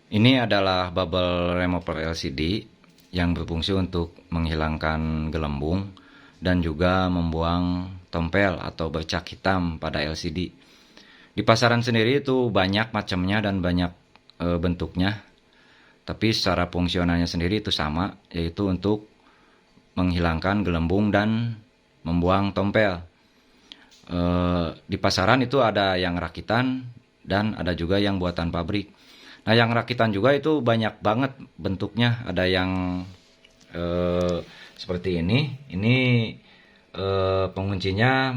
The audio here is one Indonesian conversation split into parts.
Ini adalah bubble remover LCD yang berfungsi untuk menghilangkan gelembung dan juga membuang tompel atau bercak hitam pada LCD. Di pasaran sendiri itu banyak macamnya dan banyak bentuknya, tapi secara fungsionalnya sendiri itu sama, yaitu untuk menghilangkan gelembung dan membuang tompel. Di pasaran itu ada yang rakitan dan ada juga yang buatan pabrik. Nah, yang rakitan juga itu banyak banget bentuknya. Ada yang eh, seperti ini. Ini penguncinya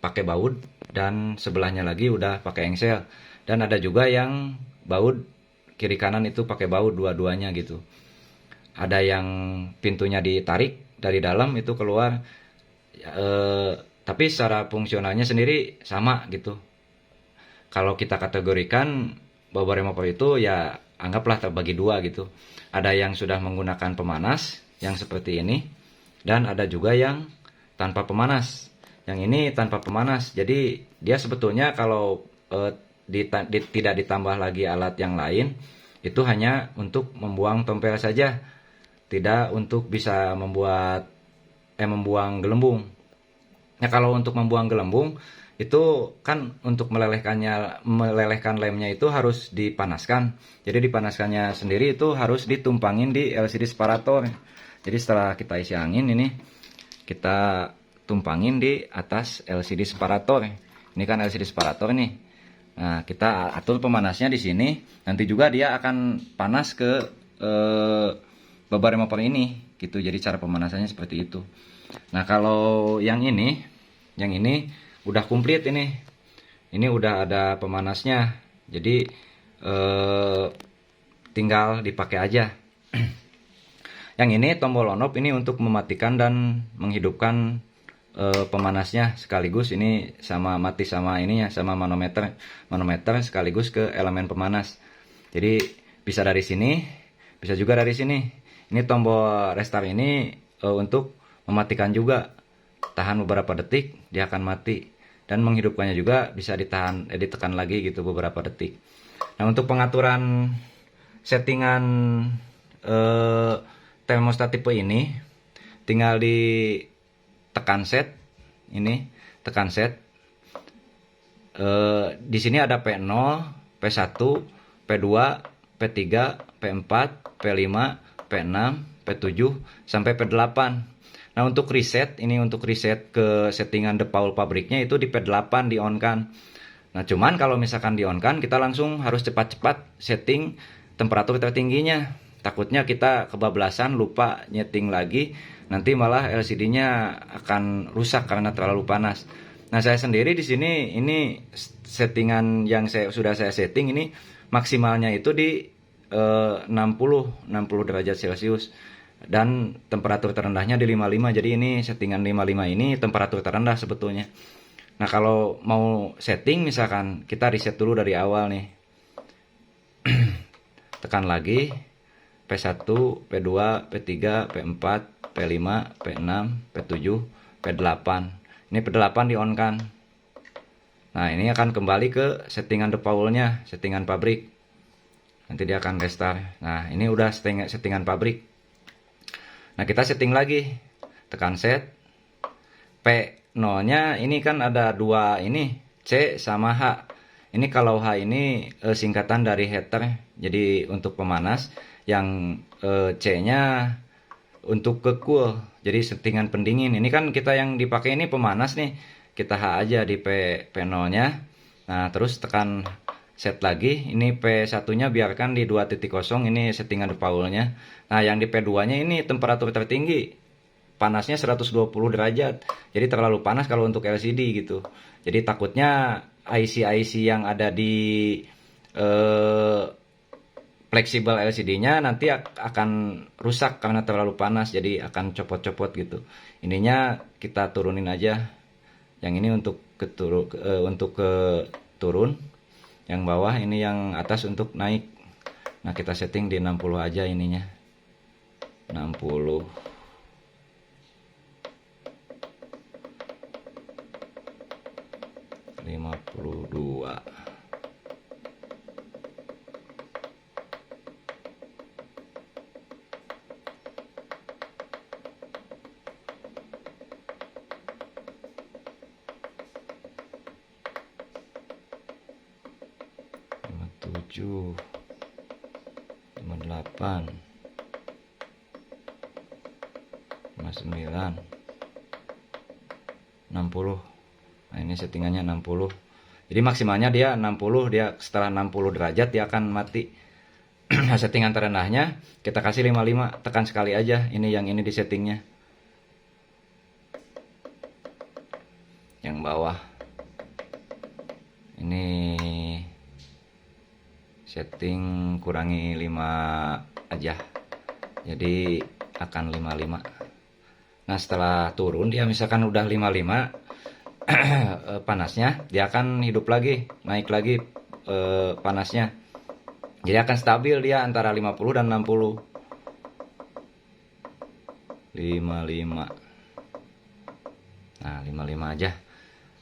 pakai baut dan sebelahnya lagi udah pakai engsel. Dan ada juga yang baut kiri kanan itu pakai baut dua-duanya gitu. Ada yang pintunya ditarik dari dalam itu keluar. Eh, tapi secara fungsionalnya sendiri sama gitu. Kalau kita kategorikan bubble remover itu ya anggaplah terbagi dua gitu. Ada yang sudah menggunakan pemanas yang seperti ini dan ada juga yang tanpa pemanas. Yang ini tanpa pemanas. Jadi dia sebetulnya kalau tidak ditambah lagi alat yang lain itu hanya untuk membuang tompel saja, tidak untuk bisa membuang gelembung. Nah, kalau untuk membuang gelembung itu kan untuk melelehkan lemnya itu harus dipanaskan. Jadi dipanaskannya sendiri itu harus ditumpangin di LCD separator. Jadi setelah kita isi angin ini kita tumpangin di atas LCD separator. Ini kan LCD separator nih. Nah, kita atur pemanasnya di sini. Nanti juga dia akan panas ke bubble remover ini gitu. Jadi cara pemanasannya seperti itu. Nah, kalau yang ini udah komplit ini. Ini udah ada pemanasnya. Jadi tinggal dipakai aja. Yang ini tombol on off ini untuk mematikan dan menghidupkan pemanasnya sekaligus ini sama mati sama ininya sama manometer sekaligus ke elemen pemanas. Jadi bisa dari sini, bisa juga dari sini. Ini tombol restart ini untuk mematikan juga. Tahan beberapa detik dia akan mati dan menghidupkannya juga bisa ditekan lagi gitu beberapa detik. Nah, untuk pengaturan settingan eh, termostat tipe ini tinggal ditekan set ini, tekan set. Di sini ada P0, P1, P2, P3, P4, P5, P6, P7 sampai P8. Nah, untuk reset ini untuk reset ke settingan default pabriknya itu di P8 di on kan. Nah, cuman kalau misalkan di on kan kita langsung harus cepat-cepat setting temperatur tertingginya. Takutnya kita kebablasan lupa nyeting lagi, nanti malah LCD-nya akan rusak karena terlalu panas. Nah, saya sendiri di sini ini settingan yang sudah saya setting ini maksimalnya itu di 60 derajat Celcius dan temperatur terendahnya di 55. Jadi ini settingan 55 ini temperatur terendah sebetulnya. Nah, kalau mau setting misalkan kita reset dulu dari awal nih. Tekan lagi P1, P2, P3, P4, P5, P6, P7, P8. Ini P8 di on kan. Nah, ini akan kembali ke settingan defaultnya, settingan pabrik. Nanti dia akan restart. Nah, ini udah settingan pabrik. Nah, kita setting lagi. Tekan set. P0-nya ini kan ada dua ini, C sama H. Ini kalau H ini singkatan dari heater. Jadi untuk pemanas, yang C-nya untuk ke cool. Jadi settingan pendingin. Ini kan kita yang dipakai ini pemanas nih. Kita H aja di P0-nya. Nah, terus tekan set lagi. Ini P1-nya biarkan di 2.0. Ini settingan defaultnya. Nah, yang di P2-nya ini temperatur tertinggi. Panasnya 120 derajat. Jadi terlalu panas kalau untuk LCD gitu. Jadi takutnya IC-IC yang ada di fleksibel LCD-nya nanti akan rusak karena terlalu panas, jadi akan copot-copot gitu. Ininya kita turunin aja. Yang ini untuk untuk ke turun, yang bawah ini yang atas untuk naik. Nah, kita setting di 60 aja ininya. 60. 52. 57, 58, 59, 60. Nah, ini settingannya 60. Jadi maksimalnya dia 60, dia setelah 60 derajat dia akan mati. Settingan terendahnya kita kasih 55, tekan sekali aja. Ini yang ini di settingnya. Yang bawah. Ini setting kurangi 5 aja. Jadi akan 55. Nah, setelah turun dia misalkan udah 55 panasnya, dia akan hidup lagi, naik lagi panasnya. Jadi akan stabil dia antara 50 dan 60. 55. Nah, 55 aja.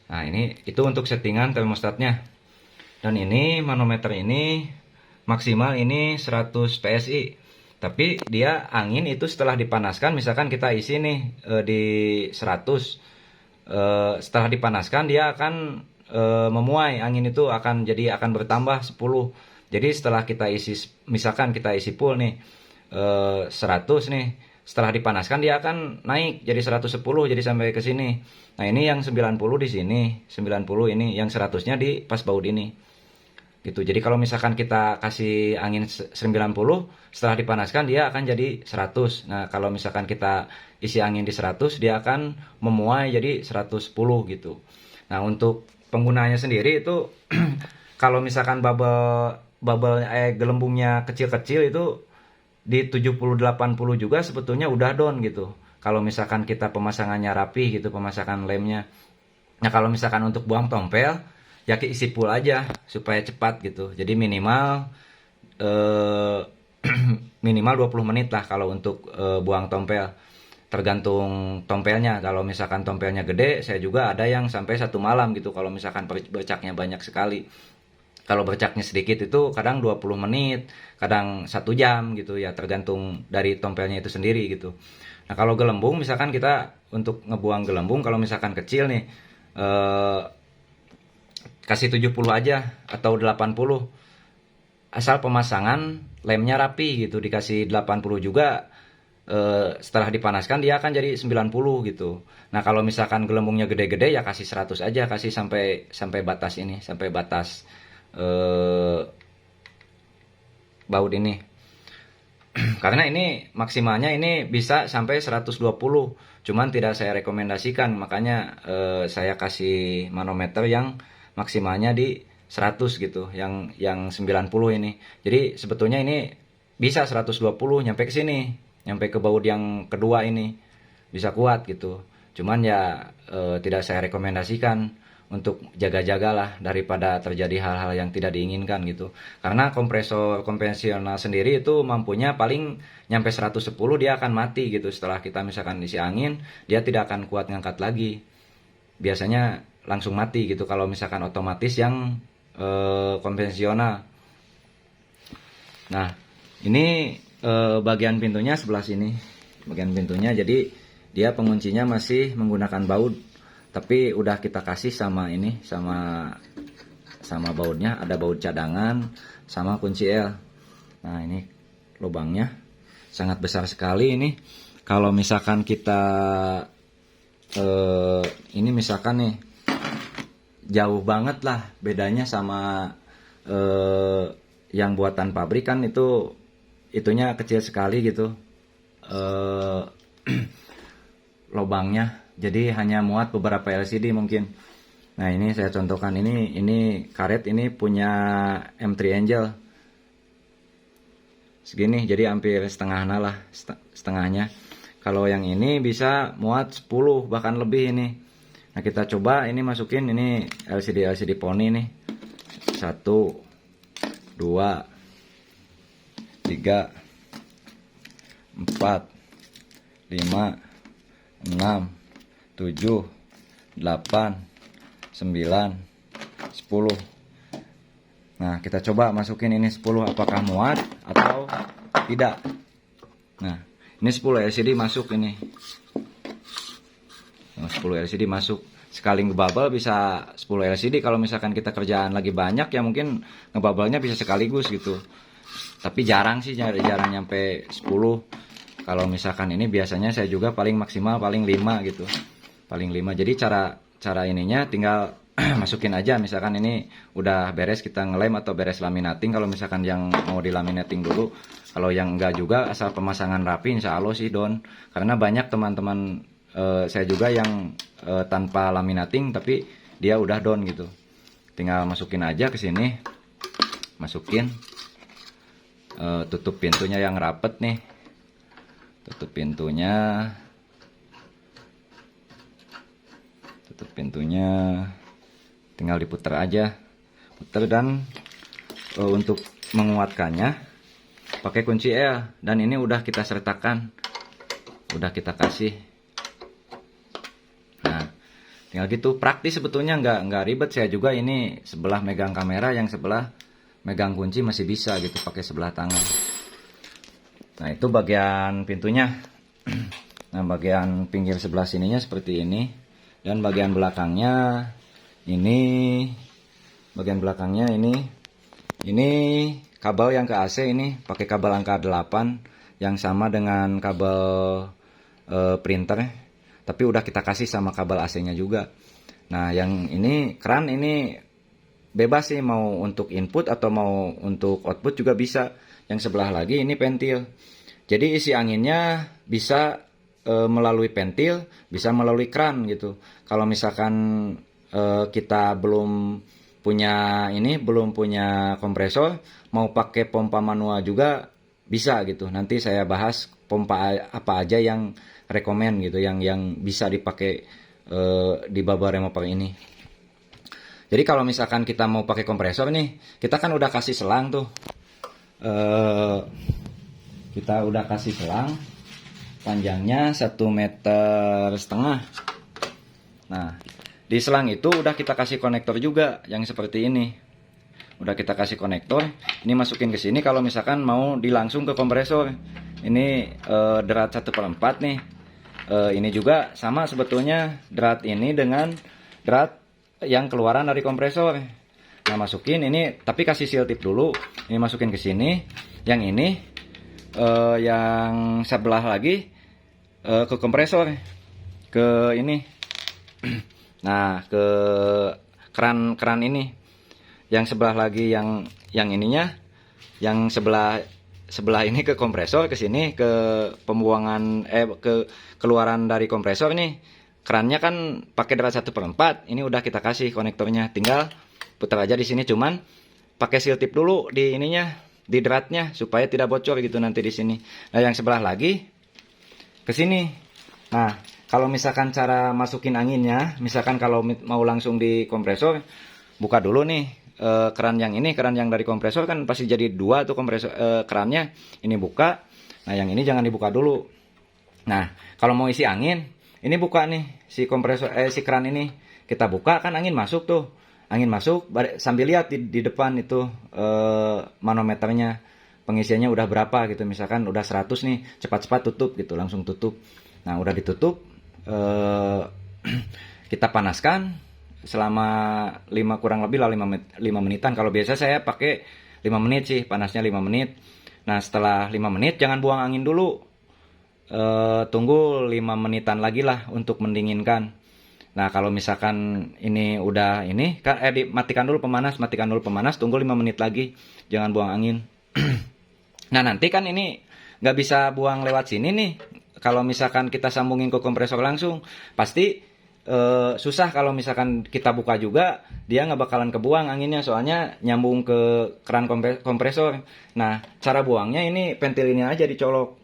Nah, ini itu untuk settingan termostatnya. Dan ini manometer ini maksimal ini 100 PSI. Tapi dia angin itu setelah dipanaskan, misalkan kita isi nih di 100, setelah dipanaskan dia akan memuai, angin itu akan bertambah 10. Jadi setelah kita isi, misalkan kita isi full nih 100 nih, setelah dipanaskan dia akan naik jadi 110, jadi sampai ke sini. Nah, ini yang 90 di sini, 90 ini, yang 100-nya di pas baut ini. Gitu. Jadi kalau misalkan kita kasih angin 90, setelah dipanaskan dia akan jadi 100. Nah, kalau misalkan kita isi angin di 100, dia akan memuai jadi 110 gitu. Nah, untuk penggunaannya sendiri itu kalau misalkan gelembungnya kecil-kecil itu di 70-80 juga sebetulnya udah down gitu. Kalau misalkan kita pemasangannya rapi gitu, pemasangan lemnya. Nah, kalau misalkan untuk buang tompel ya isi full aja supaya cepat gitu. Jadi minimal minimal 20 menit lah kalau untuk buang tompel. Tergantung tompelnya. Kalau misalkan tompelnya gede, saya juga ada yang sampai 1 malam gitu kalau misalkan bercaknya banyak sekali. Kalau bercaknya sedikit itu kadang 20 menit, kadang 1 jam gitu ya, tergantung dari tompelnya itu sendiri gitu. Nah, kalau gelembung misalkan kita untuk ngebuang gelembung kalau misalkan kecil nih kasih 70 aja atau 80. Asal pemasangan lemnya rapi gitu, dikasih 80 juga setelah dipanaskan dia akan jadi 90 gitu. Nah, kalau misalkan gelembungnya gede-gede ya kasih 100 aja, kasih sampai batas ini, sampai batas baut ini. Karena ini maksimalnya ini bisa sampai 120, cuman tidak saya rekomendasikan, makanya saya kasih manometer yang maksimalnya di 100 gitu, yang 90 ini. Jadi sebetulnya ini bisa 120 nyampe ke sini, nyampe ke baut yang kedua ini. Bisa kuat gitu. Cuman ya tidak saya rekomendasikan untuk jaga-jagalah daripada terjadi hal-hal yang tidak diinginkan gitu. Karena kompresor konvensional sendiri itu mampunya paling nyampe 110 dia akan mati gitu. Setelah kita misalkan isi angin, dia tidak akan kuat ngangkat lagi. Biasanya langsung mati gitu kalau misalkan otomatis yang konvensional. Nah, ini bagian pintunya sebelah sini. Bagian pintunya, jadi dia penguncinya masih menggunakan baut. Tapi udah kita kasih sama ini, sama bautnya, ada baut cadangan sama kunci L. Nah, ini lubangnya sangat besar sekali ini. Kalau misalkan kita ini misalkan nih jauh banget lah bedanya sama yang buatan pabrik kan itunya kecil sekali gitu lubangnya, jadi hanya muat beberapa LCD mungkin. Nah, ini saya contohkan, ini karet ini punya M3 Angel segini, jadi hampir setengahnya lah, setengahnya. Kalau yang ini bisa muat 10 bahkan lebih ini. Nah, kita coba ini masukin ini LCD poni nih. 1 2 3 4 5 6 7 8 9 10. Nah, kita coba masukin ini 10 apakah muat atau tidak. Nah, ini 10 LCD masuk ini. 10 LCD masuk. sekali ngebubble bisa 10 LCD. Kalau misalkan kita kerjaan lagi banyak ya mungkin ngebubble-nya bisa sekaligus gitu. Tapi jarang sih, jarang nyampe 10. Kalau misalkan ini biasanya saya juga paling maksimal paling 5 gitu. Paling 5. Jadi cara ininya tinggal masukin aja, misalkan ini udah beres kita ngelem atau beres laminating. Kalau misalkan yang mau dilaminating dulu, kalau yang enggak juga asal pemasangan rapi insya Allah sih don. Karena banyak teman-teman saya juga yang tanpa laminating tapi dia udah don gitu. Tinggal masukin aja ke sini, masukin, tutup pintunya yang rapet nih, tutup pintunya, tinggal diputar aja, putar. Dan untuk menguatkannya pakai kunci L, dan ini udah kita sertakan, udah kita kasih. Nah tinggal gitu, praktis sebetulnya, nggak ribet. Saya juga ini sebelah megang kamera, yang sebelah megang kunci masih bisa gitu pakai sebelah tangan. Nah itu bagian pintunya. Nah bagian pinggir sebelah sininya seperti ini, dan bagian belakangnya ini, ini kabel yang ke AC ini pakai kabel angka 8 yang sama dengan kabel printer, tapi udah kita kasih sama kabel AC-nya juga. Nah yang ini keran ini bebas sih, mau untuk input atau mau untuk output juga bisa. Yang sebelah lagi ini pentil, jadi isi anginnya bisa melalui pentil, bisa melalui keran gitu. Kalau misalkan kita belum punya kompresor, mau pakai pompa manual juga bisa gitu. Nanti saya bahas pompa apa aja yang rekomen gitu, yang bisa dipakai di Baba Remover ini. Jadi kalau misalkan kita mau pakai kompresor nih, kita kan udah kasih selang tuh, kita udah kasih selang panjangnya 1,5 meter. Nah di selang itu udah kita kasih konektor juga yang seperti ini. Udah kita kasih konektor, ini masukin ke sini kalau misalkan mau dilangsung ke kompresor. Ini drat 1/4 nih. Ini juga sama sebetulnya, drat ini dengan drat yang keluaran dari kompresor. Nah masukin ini, tapi kasih seal tip dulu. Ini masukin ke sini. Yang ini yang sebelah lagi ke kompresor, ke ini. Nah ke keran ini, yang sebelah lagi yang ininya, yang sebelah ini ke kompresor, ke sini ke pembuangan ke keluaran dari kompresor nih. Kerannya kan pakai drat 1/4, ini udah kita kasih konektornya, tinggal putar aja di sini, cuman pakai seal tip dulu di ininya, di dratnya, supaya tidak bocor gitu nanti di sini. Nah yang sebelah lagi ke sini. Nah kalau misalkan cara masukin anginnya, misalkan kalau mau langsung di kompresor, buka dulu nih keran yang ini, keran yang dari kompresor kan pasti jadi 2 tuh kompresor kerannya. Ini buka. Nah yang ini jangan dibuka dulu. Nah kalau mau isi angin, ini buka nih si kompresor si keran ini, kita buka kan angin masuk tuh. Angin masuk sambil lihat di depan itu manometernya, pengisiannya udah berapa gitu. Misalkan udah 100 nih, cepat-cepat tutup gitu, langsung tutup. Nah udah ditutup, kita panaskan selama kurang lebih 5 menitan. Kalau biasa saya pakai 5 menit sih, panasnya 5 menit. Nah setelah 5 menit jangan buang angin dulu, tunggu 5 menitan lagi lah untuk mendinginkan. Nah kalau misalkan ini udah ini kan matikan dulu pemanas, tunggu 5 menit lagi, jangan buang angin. Nah nanti kan ini nggak bisa buang lewat sini nih. Kalau misalkan kita sambungin ke kompresor langsung, pasti susah. Kalau misalkan kita buka juga, dia nggak bakalan kebuang anginnya, soalnya nyambung ke keran kompresor. Nah cara buangnya ini pentil ini aja dicolok,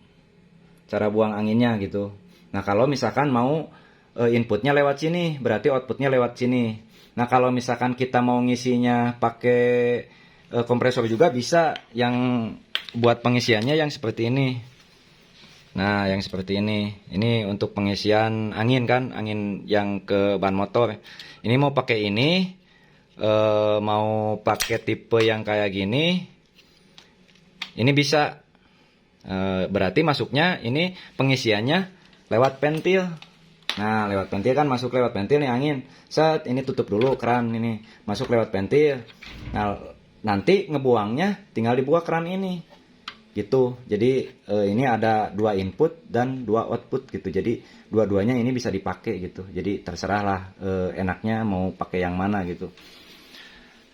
cara buang anginnya gitu. Nah kalau misalkan mau inputnya lewat sini, berarti outputnya lewat sini. Nah kalau misalkan kita mau ngisinya pakai kompresor juga bisa, yang buat pengisiannya yang seperti ini. Nah yang seperti ini untuk pengisian angin kan, angin yang ke ban motor. Ini mau pakai ini, mau pakai tipe yang kayak gini, ini bisa. Berarti masuknya ini pengisiannya lewat pentil. Nah, lewat pentil kan masuk lewat pentil nih angin. Set, ini tutup dulu keran ini. Masuk lewat pentil. Nah, nanti ngebuangnya tinggal dibuka keran ini. Gitu. Jadi ini ada 2 input dan 2 output gitu. Jadi dua-duanya ini bisa dipakai gitu. Jadi terserahlah enaknya mau pakai yang mana gitu.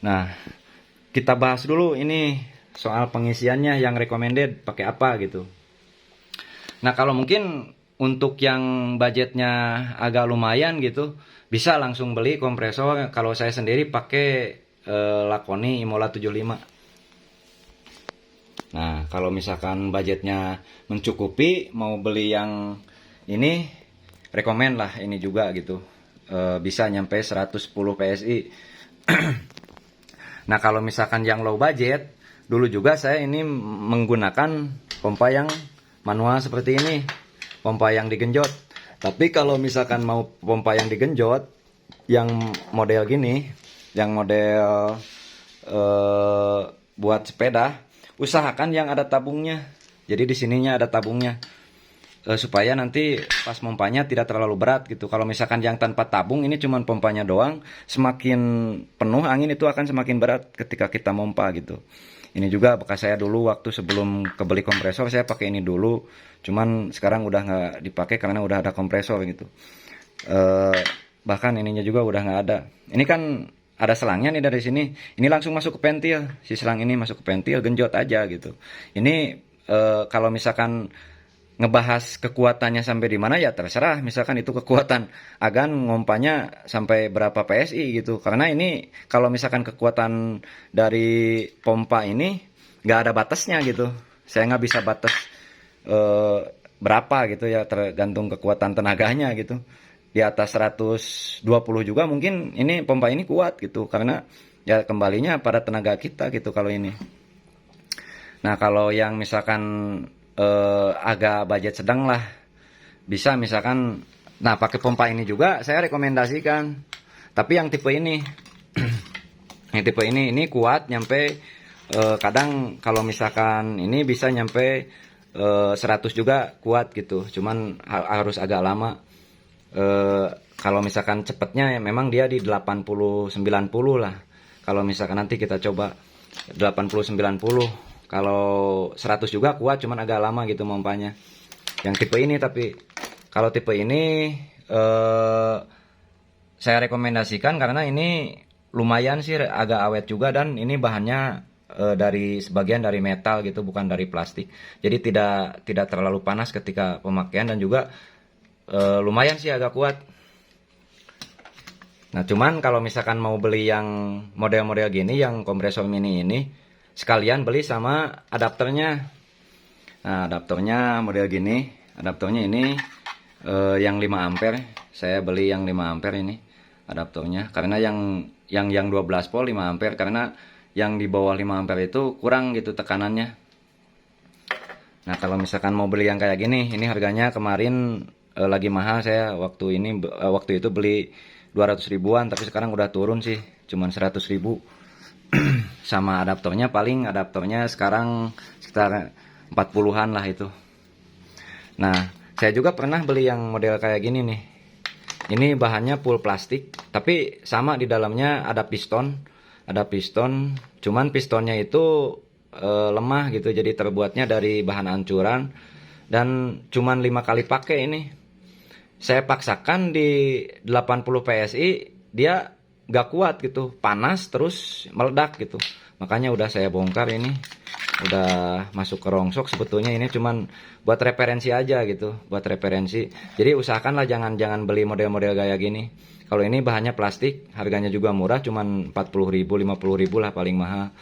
Nah, kita bahas dulu ini soal pengisiannya yang recommended pakai apa gitu. Nah, kalau mungkin untuk yang budgetnya agak lumayan gitu, bisa langsung beli kompresor. Kalau saya sendiri pakai Laconi Imola 75. Nah, kalau misalkan budgetnya mencukupi, mau beli yang ini, rekomen lah ini juga gitu. Bisa nyampe 110 PSI. Nah, kalau misalkan yang low budget, dulu juga saya ini menggunakan pompa yang manual seperti ini, pompa yang digenjot. Tapi kalau misalkan mau pompa yang digenjot, yang model gini, yang model buat sepeda, usahakan yang ada tabungnya. Jadi di sininya ada tabungnya, supaya nanti pas pompanya tidak terlalu berat gitu. Kalau misalkan yang tanpa tabung ini cuman pompanya doang, semakin penuh angin itu akan semakin berat ketika kita pompa gitu. Ini juga bekas saya dulu waktu sebelum kebeli kompresor, saya pakai ini dulu. Cuman sekarang udah nggak dipakai karena udah ada kompresor gitu. Bahkan ininya juga udah nggak ada. Ini kan ada selangnya nih dari sini. Ini langsung masuk ke pentil. Si selang ini masuk ke pentil, genjot aja gitu. Ini kalau misalkan ngebahas kekuatannya sampai di mana ya terserah. Misalkan itu kekuatan agan ngompanya sampai berapa PSI gitu. Karena ini kalau misalkan kekuatan dari pompa ini nggak ada batasnya gitu. Saya nggak bisa batas berapa gitu ya, tergantung kekuatan tenaganya gitu. Di atas 120 juga mungkin ini pompa ini kuat gitu. Karena ya kembalinya pada tenaga kita gitu kalau ini. Nah, kalau yang misalkan agak budget sedang lah, bisa misalkan, nah pakai pompa ini juga saya rekomendasikan. Tapi yang tipe ini, yang tipe ini kuat nyampe kadang kalau misalkan ini bisa nyampe 100 juga kuat gitu. Cuman harus agak lama. Kalau misalkan cepetnya ya memang dia di 80-90 lah. Kalau misalkan nanti kita coba 80-90. Kalau 100 juga kuat, cuman agak lama gitu pompanya. Yang tipe ini, tapi kalau tipe ini saya rekomendasikan karena ini lumayan sih agak awet juga, dan ini bahannya dari sebagian dari metal gitu, bukan dari plastik. Jadi tidak terlalu panas ketika pemakaian, dan juga lumayan sih agak kuat. Nah, cuman kalau misalkan mau beli yang model-model gini, yang kompresor mini ini, sekalian beli sama adapternya. Nah, adapternya model gini, adapternya ini yang 5 ampere. Saya beli yang 5 ampere ini adapternya, karena yang 12 volt 5 ampere, karena yang di bawah 5 ampere itu kurang gitu tekanannya. Nah, kalau misalkan mau beli yang kayak gini, ini harganya kemarin lagi mahal. Saya waktu itu beli 200 ribuan, tapi sekarang udah turun sih, cuman 100 ribu. Sama adaptornya, paling adaptornya sekarang sekitar 40-an lah itu. Nah, saya juga pernah beli yang model kayak gini nih. Ini bahannya full plastik, tapi sama di dalamnya ada piston. Ada piston, cuman pistonnya itu lemah gitu, jadi terbuatnya dari bahan ancuran, dan cuman 5 kali pakai ini. Saya paksakan di 80 PSI, dia gak kuat gitu, panas terus meledak gitu. Makanya udah saya bongkar ini, udah masuk ke rongsok. Sebetulnya ini cuman buat referensi aja gitu, buat referensi. Jadi usahakanlah jangan beli model-model gaya gini. Kalau ini bahannya plastik, harganya juga murah, cuman 40 ribu, 50 ribu lah paling mahal.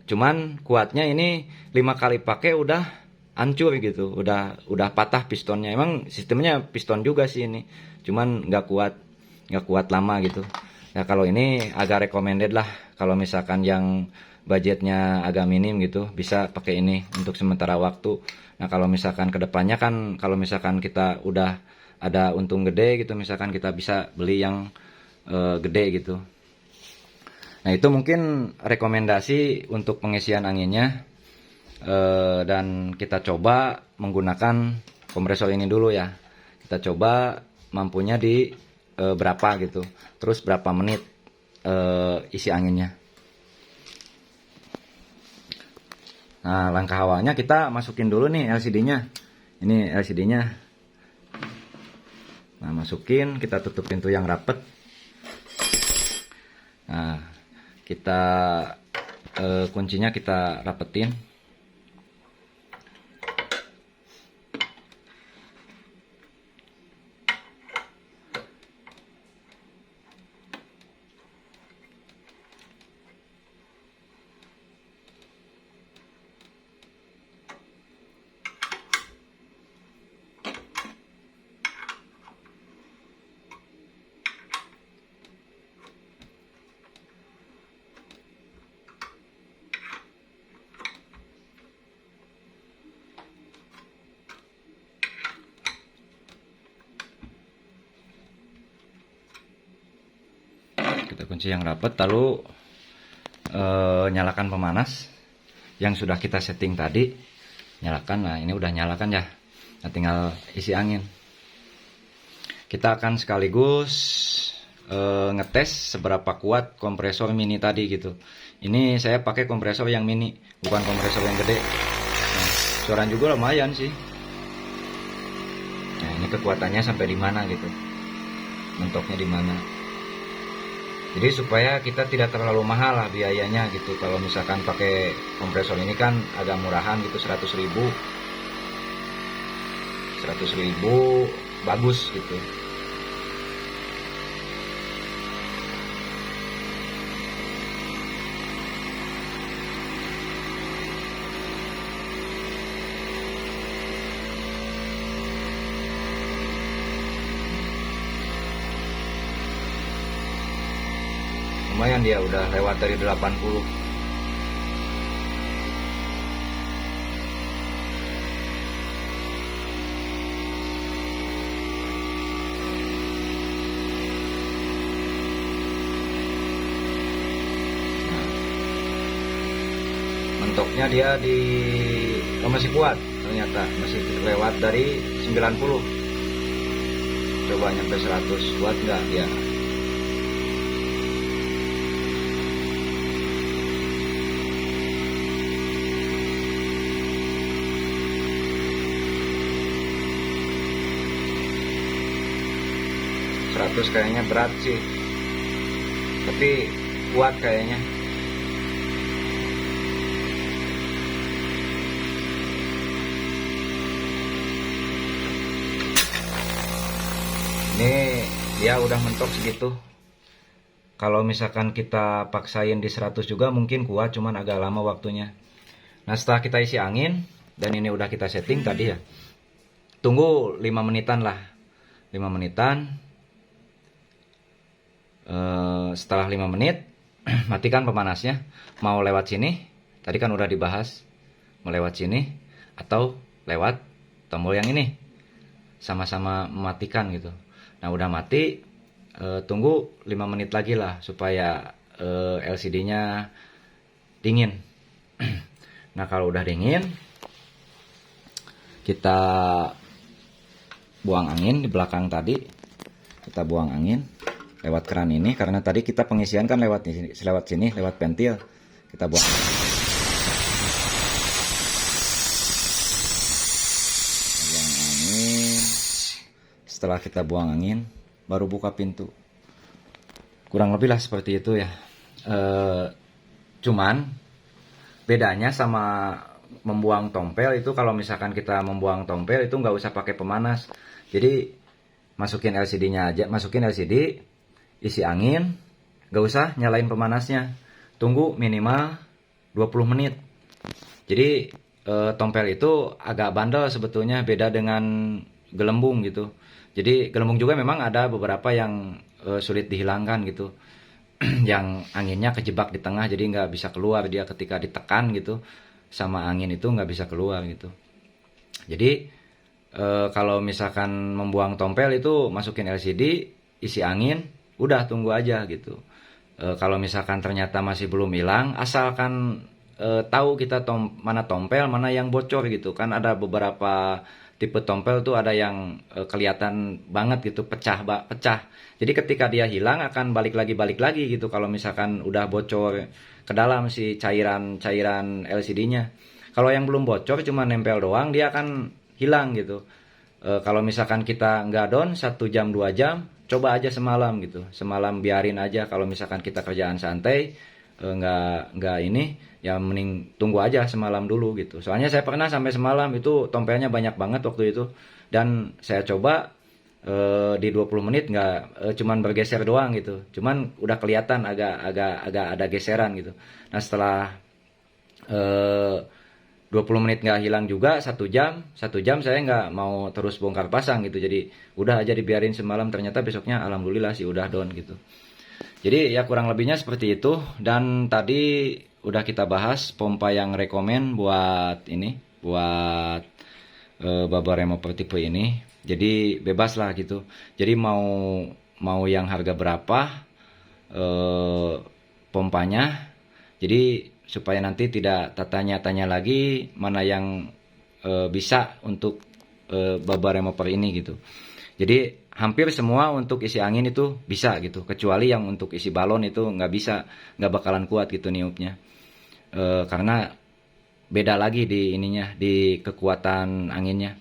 Cuman kuatnya ini 5 kali pakai udah hancur gitu, udah patah pistonnya. Emang sistemnya piston juga sih ini, cuman nggak kuat lama gitu. Nah, kalau ini agak recommended lah. Kalau misalkan yang budgetnya agak minim gitu, bisa pakai ini untuk sementara waktu. Nah, kalau misalkan kedepannya kan, kalau misalkan kita udah ada untung gede gitu, misalkan kita bisa beli yang gede gitu. Nah, itu mungkin rekomendasi untuk pengisian anginnya. Dan kita coba menggunakan kompresor ini dulu ya. Kita coba mampunya di berapa gitu, terus berapa menit isi anginnya. Nah, langkah awalnya kita masukin dulu nih LCD-nya. Ini LCD-nya. Nah, masukin, kita tutup pintu yang rapet. Nah, kita kuncinya kita rapetin. Kita kunci yang rapat, lalu nyalakan pemanas yang sudah kita setting tadi. Nyalakan. Nah, ini udah nyalakan ya. Nah, tinggal isi angin. Kita akan sekaligus ngetes seberapa kuat kompresor mini tadi gitu. Ini saya pakai kompresor yang mini, bukan kompresor yang gede. Nah, suara juga lumayan sih. Nah, ini kekuatannya sampai di mana gitu, mentoknya di mana. Jadi supaya kita tidak terlalu mahal lah biayanya gitu. Kalau misalkan pakai kompresor ini kan agak murahan gitu, 100.000 bagus gitu. Lumayan, dia udah lewat dari 80. Mentoknya dia masih kuat, ternyata masih lewat dari 90. Coba nyampe 100, kuat nggak ya? Terus kayaknya berat sih, tapi kuat kayaknya. Ini dia udah mentok segitu. Kalau misalkan kita paksain di 100 juga mungkin kuat, cuman agak lama waktunya. Nah, setelah kita isi angin dan ini udah kita setting tadi ya, tunggu 5 menitan lah, 5 menitan. Setelah 5 menit matikan pemanasnya. Mau lewat sini, tadi kan udah dibahas, mau lewat sini atau lewat tombol yang ini, sama-sama mematikan gitu. Nah, udah mati, tunggu 5 menit lagi lah supaya LCD-nya dingin. Nah, kalau udah dingin, kita buang angin di belakang tadi. Kita buang angin lewat keran ini, karena tadi kita pengisian kan lewat sini, lewat ventil. Kita buang angin. Setelah kita buang angin, baru buka pintu. Kurang lebih lah seperti itu ya. Cuman bedanya sama membuang tompel itu, kalau misalkan kita membuang tompel itu nggak usah pakai pemanas. Jadi masukin LCD-nya aja, masukin LCD, isi angin, gak usah nyalain pemanasnya, tunggu minimal 20 menit. Jadi tompel itu agak bandel sebetulnya, beda dengan gelembung gitu. Jadi gelembung juga memang ada beberapa yang sulit dihilangkan gitu, yang anginnya kejebak di tengah, jadi nggak bisa keluar dia ketika ditekan gitu sama angin, itu nggak bisa keluar gitu. Jadi kalau misalkan membuang tompel itu masukin LCD, isi angin, udah tunggu aja gitu. Kalau misalkan ternyata masih belum hilang, asalkan tahu kita mana tompel, mana yang bocor gitu. Kan ada beberapa tipe tompel tuh ada yang kelihatan banget gitu, pecah. Jadi ketika dia hilang akan balik lagi gitu kalau misalkan udah bocor ke dalam si cairan LCD-nya. Kalau yang belum bocor cuma nempel doang dia akan hilang gitu. Kalau misalkan kita nggak down 1 jam 2 jam, coba aja semalam gitu. Semalam biarin aja kalau misalkan kita kerjaan santai, nggak ini, ya mending tunggu aja semalam dulu gitu. Soalnya saya pernah sampai semalam itu tompelnya banyak banget waktu itu, dan saya coba di 20 menit nggak, cuman bergeser doang gitu. Cuman udah kelihatan agak ada geseran gitu. Nah setelah 20 menit nggak hilang juga, 1 jam saya nggak mau terus bongkar pasang gitu. Jadi udah aja dibiarin semalam, ternyata besoknya alhamdulillah sih udah down gitu. Jadi ya kurang lebihnya seperti itu. Dan tadi udah kita bahas pompa yang rekomen buat ini, buat Baba Remover tipe ini. Jadi bebas lah gitu. Jadi mau yang harga berapa pompanya. Jadi supaya nanti tidak tanya-tanya lagi mana yang bisa untuk Baba Remover ini gitu. Jadi hampir semua untuk isi angin itu bisa gitu, kecuali yang untuk isi balon itu nggak bisa, nggak bakalan kuat gitu niupnya. Karena beda lagi di ininya, di kekuatan anginnya.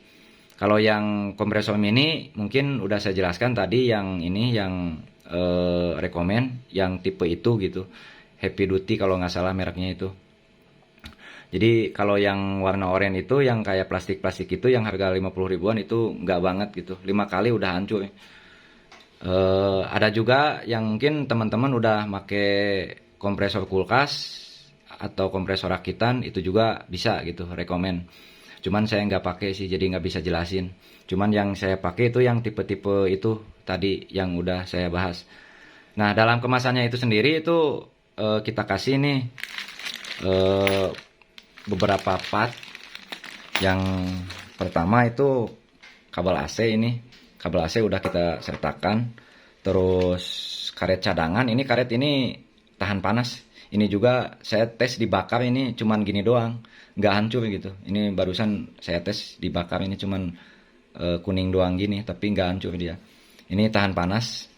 Kalau yang kompresor mini mungkin udah saya jelaskan tadi, yang ini yang rekomen yang tipe itu gitu, Happy Duty kalau nggak salah mereknya itu. Jadi kalau yang warna oranye itu yang kayak plastik itu yang harga 50 ribuan itu nggak banget gitu, 5 kali udah hancur. Ada juga yang mungkin teman-teman udah make kompresor kulkas atau kompresor rakitan, itu juga bisa gitu, rekomen. Cuman saya nggak pakai sih, jadi nggak bisa jelasin. Cuman yang saya pakai itu yang tipe-tipe itu tadi yang udah saya bahas. Nah dalam kemasannya itu sendiri itu kita kasih nih beberapa part. Yang pertama itu kabel AC ini. Kabel AC udah kita sertakan. Terus karet cadangan. Ini karet ini tahan panas. Ini juga saya tes dibakar, ini cuman gini doang, nggak hancur gitu. Ini barusan saya tes dibakar, ini cuman kuning doang gini, tapi nggak hancur dia. Ini tahan panas.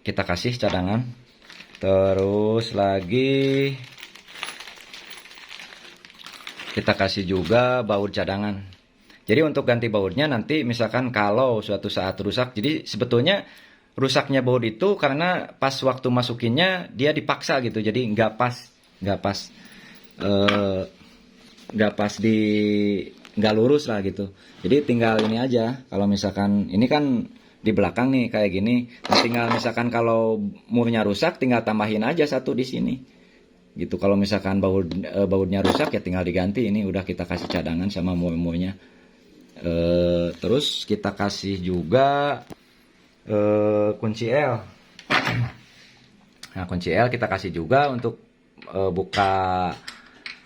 Kita kasih cadangan. Terus lagi kita kasih juga baut cadangan. Jadi untuk ganti bautnya nanti misalkan kalau suatu saat rusak, jadi sebetulnya rusaknya baut itu karena pas waktu masukinnya dia dipaksa gitu, jadi nggak lurus lah gitu. Jadi tinggal ini aja, kalau misalkan ini kan di belakang nih kayak gini, nah tinggal misalkan kalau murnya rusak tinggal tambahin aja satu di sini gitu. Kalau misalkan bautnya rusak ya tinggal diganti. Ini udah kita kasih cadangan sama mur-murnya. Terus kita kasih juga kunci L. Nah kunci L kita kasih juga untuk buka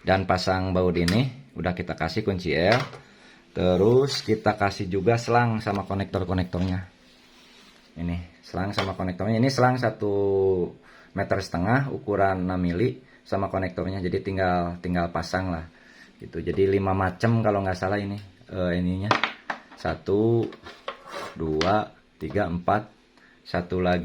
dan pasang baut ini. Udah kita kasih kunci L. Terus kita kasih juga selang sama konektornya. Ini selang sama konektornya. Ini selang 1,5 meter ukuran 6 mili sama konektornya. Jadi tinggal pasang lah gitu. Jadi 5 macam kalau nggak salah ini ininya. 1, 2, 3, 4. Satu lagi